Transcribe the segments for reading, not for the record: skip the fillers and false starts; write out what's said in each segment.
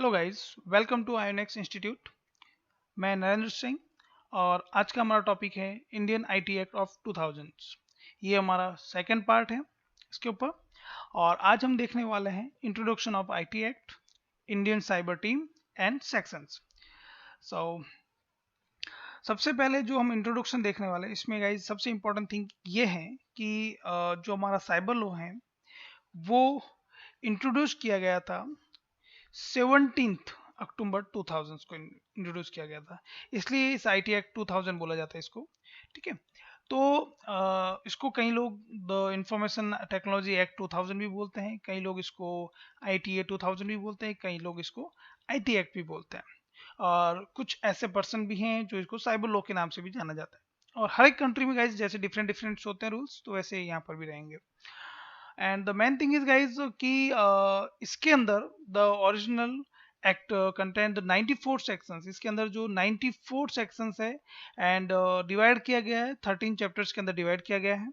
Hello guys, welcome to Ionex institute. मैं नरेंद्र सिंह और आज का हमारा टॉपिक है इंडियन आईटी एक्ट ऑफ 2000। ये हमारा सेकंड पार्ट है इसके ऊपर। और आज हम देखने वाले हैं introduction of IT act, Indian cyber team and sections. So सबसे पहले जो हम इंट्रोडक्शन देखने वाले हैं इसमें गाइस सबसे इम्पोर्टेंट थिंग ये है कि जो हमारा साइबर लॉ है वो इंट्रोड्यूस किया गया था 17 अक्टूबर 2000 को इंट्रोड्यूस किया गया था, इसलिए इस आईटी एक्ट 2000 बोला जाता है इसको। ठीक है, तो इसको कई लोग द इंफॉर्मेशन टेक्नोलॉजी एक्ट 2000 भी बोलते हैं, कई लोग इसको आईटीए 2000 भी बोलते हैं, कई लोग इसको आईटी एक्ट भी बोलते हैं। और कुछ ऐसे पर्सन भी हैं जो इसको साइबर लॉ के नाम से भी जाना जाता है। और हर एक कंट्री में गाइज जैसे डिफरेंट डिफरेंट होते हैं रूल्स, तो वैसे यहाँ पर भी रहेंगे। And the main thing is guys कि इसके अंदर the original act contain the 94 sections. इसके अंदर जो 94 सेक्शंस है एंड डिवाइड किया गया है 13 चैप्टर्स के अंदर डिवाइड किया गया है।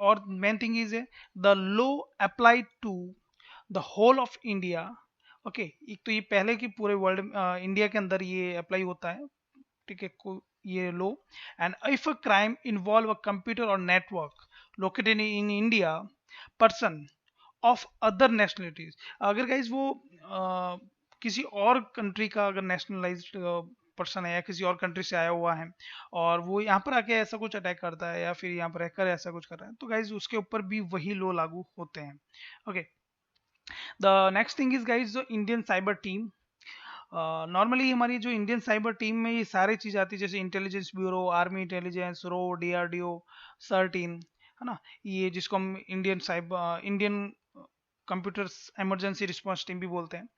और main thing is the law applied to the whole of India. Okay, एक तो ये पहले की पूरे वर्ल्ड इंडिया के अंदर ये अप्लाई होता है। ठीक है, ये लो and if a crime involve a computer और network located in India person of other nationalities. अगर गाइज वो किसी और कंट्री का अगर नेशनलाइज्ड पर्सन है या किसी और कंट्री से आया हुआ है और वो यहाँ पर आके ऐसा कुछ अटैक करता है या फिर यहाँ पर रहकर ऐसा कुछ कर रहा है, तो गाइज उसके ऊपर भी वही लो लागू होते हैं। Okay, the next thing is guys जो इंडियन साइबर टीम। नॉर्मली हमारी जो इंडियन साइबर टीम में ये सारी चीज़ आती है, जैसे इंटेलिजेंस ब्यूरो, आर्मी इंटेलिजेंस, रो, डीआरडीओ, सर्टीन, है ना। ये जिसको हम Indian computers emergency response team भी बोलते हैं।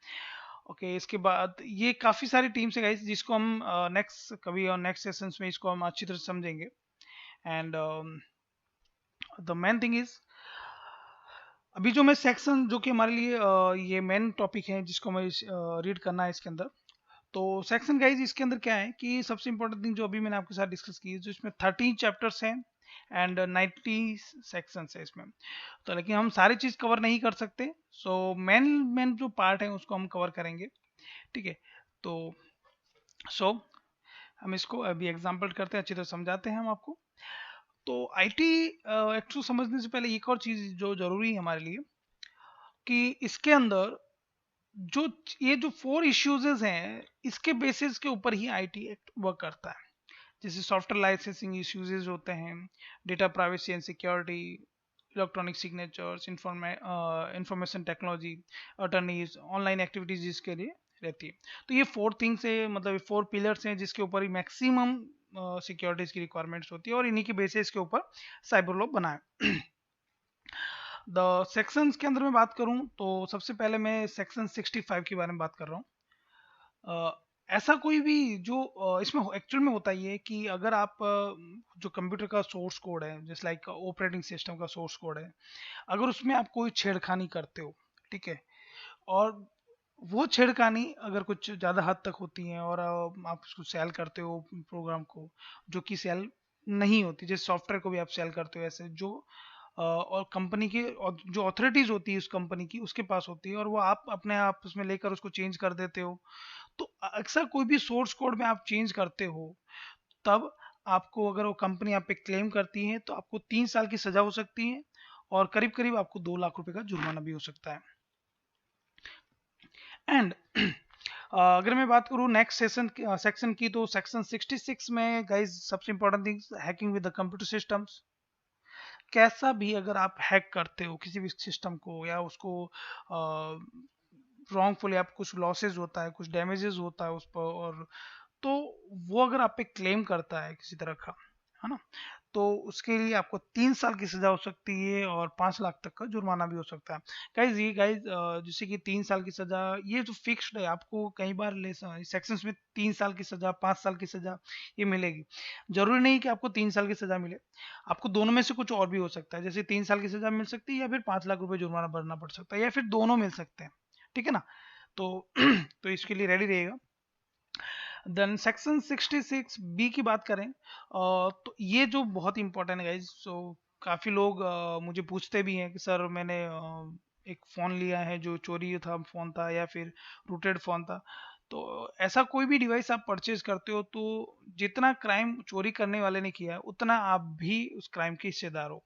ओके, इसके बाद ये काफ़ी सारी टीम्स है गाइस जिसको हम नेक्स्ट कभी और नेक्स्ट सेशंस में इसको हम अच्छी तरह से समझेंगे। And the main thing is अभी जो मैं सेक्शन जो कि हमारे लिए ये मेन टॉपिक है जिसको हमें रीड करना है इसके अंदर। तो सेक्शन गाइज इसके अंदर क्या है कि सबसे इंपॉर्टेंट थिंग जो अभी मैंने आपके साथ डिस्कस की है, जो इसमें 13 चैप्टर्स हैं एंड 90 सेक्शंस है इसमें। तो लेकिन हम सारी चीज़ कवर नहीं कर सकते, सो मेन मेन जो पार्ट है उसको हम कवर करेंगे। ठीक है, तो सो हम इसको अभी एग्जाम्पल करते हैं, अच्छी तरह समझाते हैं हम आपको। तो आईटी एक्ट को समझने से पहले एक और चीज़ जो जरूरी है हमारे लिए कि इसके अंदर जो ये जो 4 इश्यूज हैं इसके बेसिस के ऊपर ही आईटी एक्ट वर्क करता है। जैसे सॉफ्टवेयर लाइसेंसिंग इश्यूज होते हैं, data privacy and security, electronic signatures, information technology, attorneys, online activities जिसके लिए रहती है। तो ये 4 थिंग्स है, मतलब ये 4 पिलर्स हैं जिसके ऊपर ही मैक्सिमम सिक्योरिटीज की रिक्वायरमेंट्स होती है और इन्हीं के बेसिस के ऊपर साइबर लॉ बना है। द सेक्शंस के अंदर मैं बात करूं तो सबसे पहले मैं सेक्शन 65 के बारे में बात कर रहा हूँ। ऐसा कोई भी जो इसमें एक्चुअल में होता ये है कि अगर आप जो कंप्यूटर का सोर्स कोड है, जैसे लाइक ऑपरेटिंग सिस्टम का सोर्स कोड है, अगर उसमें आप कोई छेड़खानी करते हो, ठीक है, और वो छेड़खानी अगर कुछ ज़्यादा हद तक होती है और आप उसको सेल करते हो प्रोग्राम को, जो कि सेल नहीं होती, जैसे सॉफ्टवेयर को भी आप सेल करते हो ऐसे, जो और कंपनी की जो अथॉरिटीज होती है उस कंपनी की उसके पास होती है और वो आप अपने आप उसमें लेकर उसको चेंज कर देते हो। तो अक्सर कोई भी सोर्स कोड में आप चेंज करते हो, तब आपको अगर वो कंपनी आप पे क्लेम करती है तो आपको 3 साल की सजा हो सकती है और करीब करीब आपको 2 लाख रुपए का जुर्माना भी हो सकता है। एंड अगर मैं बात करूँ नेक्स्ट सेक्शन की, तो सेक्शन 66 में गाइज सबसे important things hacking with the computer systems. कैसा भी अगर आप हैक करते हो किसी भी सिस्टम को या उसको रॉन्गफुली आप कुछ लॉसेज होता है, कुछ डैमेजेस होता है उस पर, और तो वो अगर आप पे क्लेम करता है किसी तरह का, है ना, तो उसके लिए आपको 3 साल की सजा हो सकती है और 5 लाख तक का जुर्माना भी हो सकता है। गाइज ये गाइज जैसे कि 3 साल की सजा ये जो फिक्स्ड है, आपको कई बार ले सेक्शंस में 3 साल की सजा, 5 साल की सजा ये मिलेगी। जरूरी नहीं कि आपको 3 साल की सजा मिले, आपको दोनों में से कुछ और भी हो सकता है, जैसे 3 साल की सजा मिल सकती है या फिर 5 लाख रुपए जुर्माना भरना पड़ सकता है या फिर दोनों मिल सकते हैं। ठीक है ना, तो तो इसके लिए रेडी रहेगा। देन सेक्शन 66 बी की बात करें, तो ये जो बहुत इंपॉर्टेंट है गाइज। सो काफ़ी लोग मुझे पूछते भी हैं कि सर मैंने एक फ़ोन लिया है जो चोरी था फ़ोन था या फिर रूटेड फ़ोन था, तो ऐसा कोई भी डिवाइस आप परचेज करते हो तो जितना क्राइम चोरी करने वाले ने किया है उतना आप भी उस क्राइम के हिस्सेदार हो।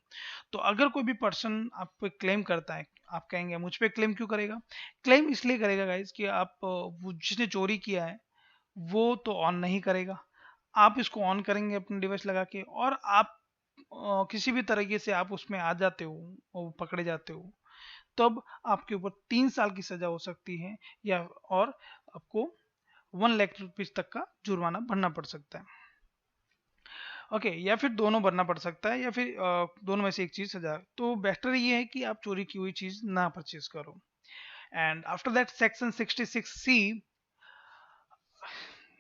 तो अगर कोई भी पर्सन आप पे क्लेम करता है, आप कहेंगे मुझ पे क्लेम क्यों करेगा? क्लेम इसलिए करेगा गाइस कि आप वो जिसने चोरी किया है वो तो ऑन नहीं करेगा। आप इसको ऑन करेंगे अपने डिवाइस लगा के और आप किसी भी तरीके से आप उसमें आ जाते हो और पकड़े जाते हो, तब आपके ऊपर 3 साल की सज़ा हो सकती है या और आपको 1 लाख रुपीस तक का जुर्माना भरना पड़ सकता है। ओके, या फिर दोनों भरना पड़ सकता है या फिर दोनों में से एक चीज़ सज़ा। तो बेहतर ये है कि आप चोरी की हुई चीज़ ना परचेज़ करो। एंड आफ्टर दैट सेक्शन 66 सी,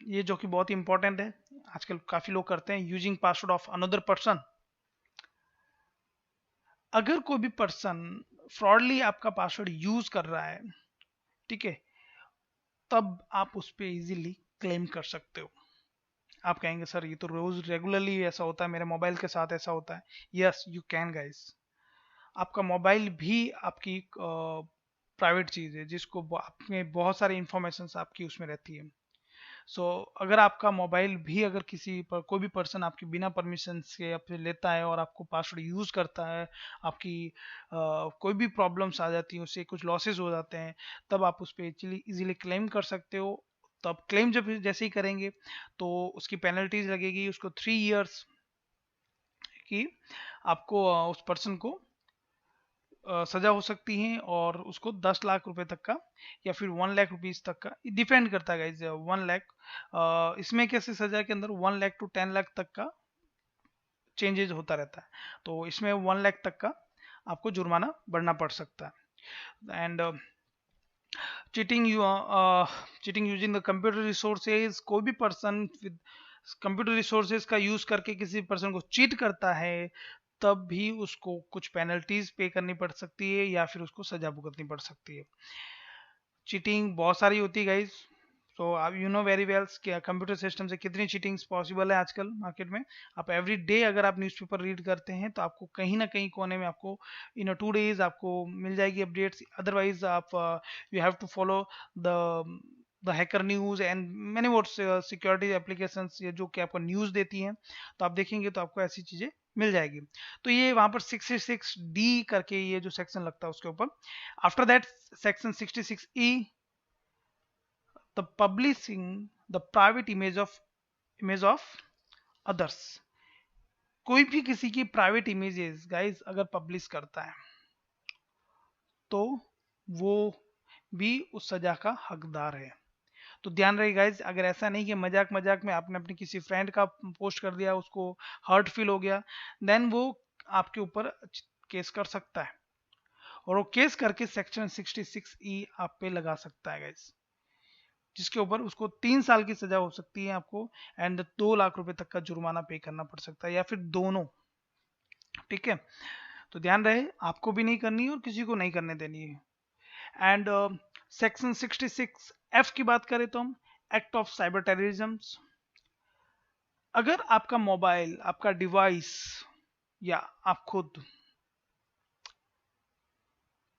ये जो कि बहुत ही इंपॉर्टेंट है, आजकल काफ़ी लोग करते हैं, using password of another person. अगर कोई भी पर्सन फ्रॉडली आपका पासवर्ड यूज़ कर रहा है, ठीक है, तब आप उस पे इजीली क्लेम कर सकते हो। आप कहेंगे सर ये तो रोज रेगुलरली ऐसा होता है, मेरे मोबाइल के साथ ऐसा होता है। Yes you can guys. आपका मोबाइल भी आपकी प्राइवेट चीज़ है जिसको आपने बहुत सारी इंफॉर्मेशन आपकी उसमें रहती है। सो अगर आपका मोबाइल भी अगर किसी पर कोई भी पर्सन आपके बिना परमिशन से आप लेता है और आपको पासवर्ड यूज़ करता है, आपकी कोई भी प्रॉब्लम्स आ जाती हैं, उससे कुछ लॉसेस हो जाते हैं, तब आप उस पर इजीली क्लेम कर सकते हो। तब क्लेम जब जैसे ही करेंगे तो उसकी पेनल्टीज लगेगी, उसको 3 इयर्स की आपको उस पर्सन को सजा हो सकती है और उसको 10 लाख रुपए तक का या फिर 1 लाख रुपीज तक का डिपेंड करता है गाइज। 1 लाख इसमें कैसे सजा के अंदर 1 लाख टू 10 लाख तक का चेंजेस होता रहता है, तो इसमें 1 लाख तक का आपको जुर्माना भरना पड़ सकता है। And cheating cheating using the computer resources, कोई भी पर्सन विद कंप्यूटर रिसोर्सेज का यूज करके किसी पर्सन को चीट करता है, तब भी उसको कुछ पेनल्टीज पे करनी पड़ सकती है या फिर उसको सजा भुगतनी पड़ सकती है। चीटिंग बहुत सारी होती है गाइज, तो आप यू नो वेरी वेल कि कंप्यूटर सिस्टम से कितनी चीटिंग्स पॉसिबल है आजकल मार्केट में। आप एवरी डे अगर आप न्यूज़पेपर रीड करते हैं तो आपको कहीं ना कहीं कोने में आपको इन 2 डेज आपको मिल जाएगी अपडेट्स। अदरवाइज आप you have to follow the hacker news and many more security applications, ये जो कि आपको न्यूज देती हैं, तो आप देखेंगे तो आपको ऐसी चीजें मिल जाएगी। तो ये वहां पर 66D करके ये जो सेक्शन लगता है उसके ऊपर। After that section 66E, the publishing the private image of others। कोई भी किसी की प्राइवेट इमेजेस गाइस अगर पब्लिश करता है तो वो भी उस सजा का हकदार है। तो ध्यान रहे गाइस, अगर ऐसा नहीं कि मजाक मजाक में आपने अपने किसी फ्रेंड का पोस्ट कर दिया, उसको हर्ट फील हो गया, देन वो आपके ऊपर केस कर सकता है और वो केस करके सेक्शन 66E आप पे लगा सकता है गाइस, जिसके ऊपर उसको 3 साल की सजा हो सकती है आपको एंड 2 लाख रुपए तक का जुर्माना पे करना पड़ सकता है या फिर दोनों। ठीक है, तो ध्यान रहे आपको भी नहीं करनी है और किसी को नहीं करने देनी है। एंड सेक्शन 66F की बात करें तो हम एक्ट ऑफ साइबर टेररिज्म। अगर आपका मोबाइल, आपका डिवाइस या आप खुद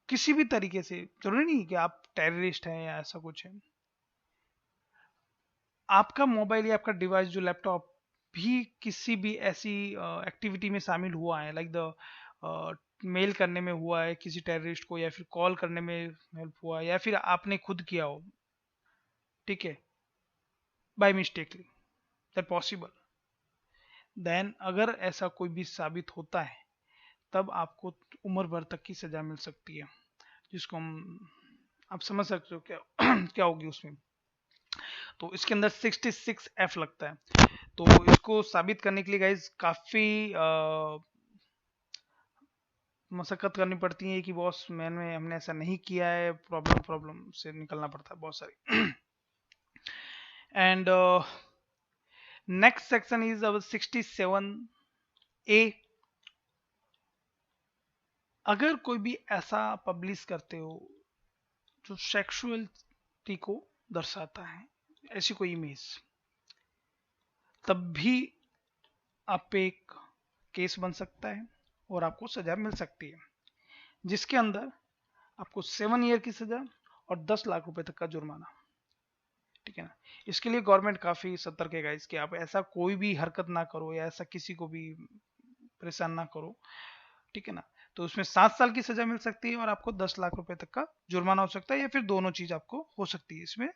किसी भी तरीके से, जरूरी नहीं कि आप टेररिस्ट हैं या ऐसा कुछ है, आपका मोबाइल या आपका डिवाइस जो लैपटॉप भी किसी भी ऐसी एक्टिविटी में शामिल हुआ है, लाइक द मेल करने में हुआ है किसी टेररिस्ट को या फिर कॉल करने में हेल्प हुआ है या फिर आपने खुद किया हो, ठीक है, by mistakely, that possible, then अगर ऐसा कोई भी साबित होता है तब आपको उम्र भर तक की सजा मिल सकती है, जिसको हम आप समझ सकते हो क्या क्या होगी उसमें। तो इसके अंदर 66F लगता है। तो इसको साबित करने के लिए गाइज काफी मशक्कत करनी पड़ती है कि बॉस मैंने हमने ऐसा नहीं किया है, प्रॉब्लम से निकलना पड़ता है बहुत सारी। एंड नेक्स्ट सेक्शन इज अब 67A। अगर कोई भी ऐसा पब्लिश करते हो जो सेक्सुअलिटी को दर्शाता है, ऐसी कोई इमेज, तब भी आप पे एक केस बन सकता है और आपको सजा मिल सकती है, जिसके अंदर आपको 7 ईयर की सजा और 10 लाख रुपए तक का जुर्माना। ठीक है ना। इसके लिए गवर्नमेंट काफी सतर्क है गाइस कि आप ऐसा कोई भी हरकत ना करो या ऐसा किसी को भी परेशान ना करो। ठीक है ना। तो उसमें 7 साल की सजा मिल सकती है और आपको 10 लाख रुपए तक का जुर्माना हो सकता है, या फिर दोनों चीज आपको हो सकती है। इसमें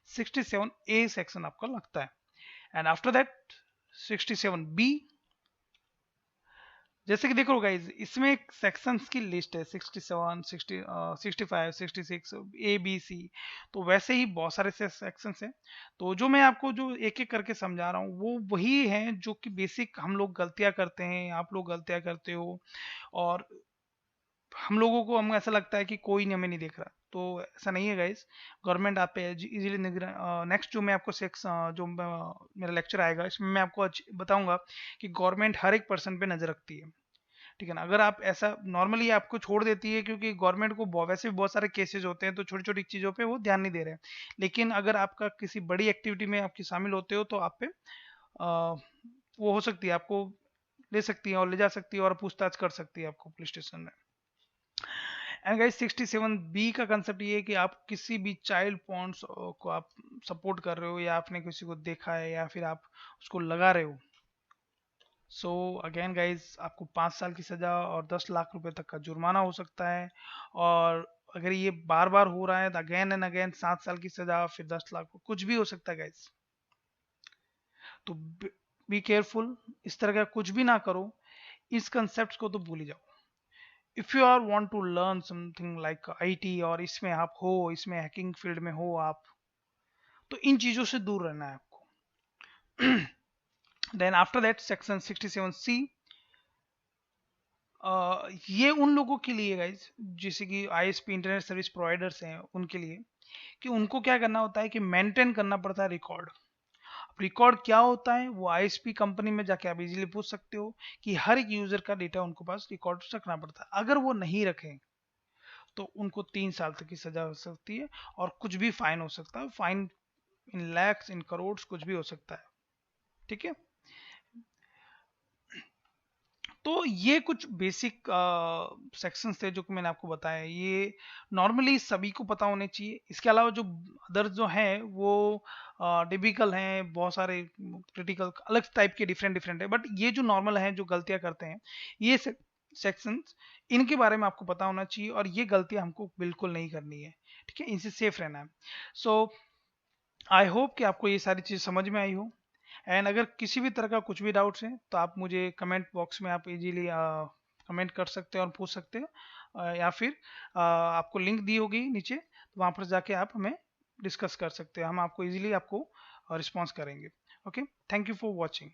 67A सेक्शन आपका लगता है। एंड आफ्टर दैट 67B, जैसे कि देखो गाइज इसमें एक सेक्शंस की लिस्ट है 67, 65, 66, A B C। तो वैसे ही बहुत सारे सेक्शंस हैं। तो जो मैं आपको जो एक एक करके समझा रहा हूँ वो वही है जो कि बेसिक हम लोग गलतियां करते हैं, आप लोग गलतियां करते हो, और हम लोगों को हम ऐसा लगता है कि कोई नहीं, हमें नहीं देख रहा। तो ऐसा नहीं है गाइस। गवर्नमेंट आप पे इजीली नेक्स्ट जो मैं आपको मेरा लेक्चर आएगा इसमें मैं आपको बताऊंगा कि गवर्नमेंट हर एक पर्सन पे नजर रखती है। ठीक है ना। अगर आप ऐसा नॉर्मली आपको छोड़ देती है, क्योंकि गवर्नमेंट को वैसे भी बहुत सारे केसेस होते हैं, तो छोटी छोटी चीज़ों पे वो ध्यान नहीं दे रहे हैं। लेकिन अगर आपका किसी बड़ी एक्टिविटी में आपकी शामिल होते हो तो आप पे वो हो सकती है, आपको ले सकती है और ले जा सकती है और पूछताछ कर सकती है आपको पुलिस स्टेशन में। एंड गाइस 67B का कंसेप्ट ये है कि आप किसी भी चाइल्ड पॉन्ड्स को आप सपोर्ट कर रहे हो, या आपने किसी को देखा है या फिर आप उसको लगा रहे हो। सो अगेन गाइज आपको 5 साल की सजा और 10 लाख रुपए तक का जुर्माना हो सकता है। और अगर ये बार बार हो रहा है तो अगेन एंड अगेन 7 साल की सजा, फिर 10 लाख, कुछ भी हो सकता है गाइज। तो बी केयरफुल, इस तरह का कुछ भी ना करो। इस कंसेप्ट को तो भूल ही जाओ। If you are want to learn something like IT और इसमें आप हो, इसमें हैकिंग फील्ड में हो आप, तो इन चीजों से दूर रहना है आपको। Then after that section 67C, ये उन लोगों के लिए गाइज जैसे कि आईएसपी इंटरनेट सर्विस प्रोवाइडर्स हैं उनके लिए, कि उनको क्या करना होता है कि मेंटेन करना पड़ता है रिकॉर्ड। रिकॉर्ड क्या होता है वो आईएसपी कंपनी में जाके आप इजीली पूछ सकते हो कि हर एक यूजर का डेटा उनको पास रिकॉर्ड रखना पड़ता है। अगर वो नहीं रखें तो उनको 3 साल तक की सजा हो सकती है और कुछ भी फाइन हो सकता है। फाइन इन लैक्स, इन करोड़, कुछ भी हो सकता है। ठीक है। तो ये कुछ बेसिक सेक्शंस थे जो कि मैंने आपको बताया। ये नॉर्मली सभी को पता होने चाहिए। इसके अलावा जो अदर जो हैं वो डिफिकल्ट हैं, बहुत सारे क्रिटिकल अलग टाइप के डिफरेंट डिफरेंट है। बट ये जो नॉर्मल हैं जो गलतियां करते हैं, ये सेक्शंस, इनके बारे में आपको पता होना चाहिए और ये गलतियां हमको बिल्कुल नहीं करनी है। ठीक है, इनसे सेफ रहना है। सो आई होप कि आपको ये सारी चीज़ समझ में आई हो। एंड अगर किसी भी तरह का कुछ भी डाउट्स है तो आप मुझे कमेंट बॉक्स में आप इजीली कमेंट कर सकते हैं और पूछ सकते हैं। या फिर आपको लिंक दी होगी नीचे, तो वहाँ पर जाके आप हमें डिस्कस कर सकते हैं। हम आपको इजीली आपको रिस्पॉन्स करेंगे। Okay, thank you for watching.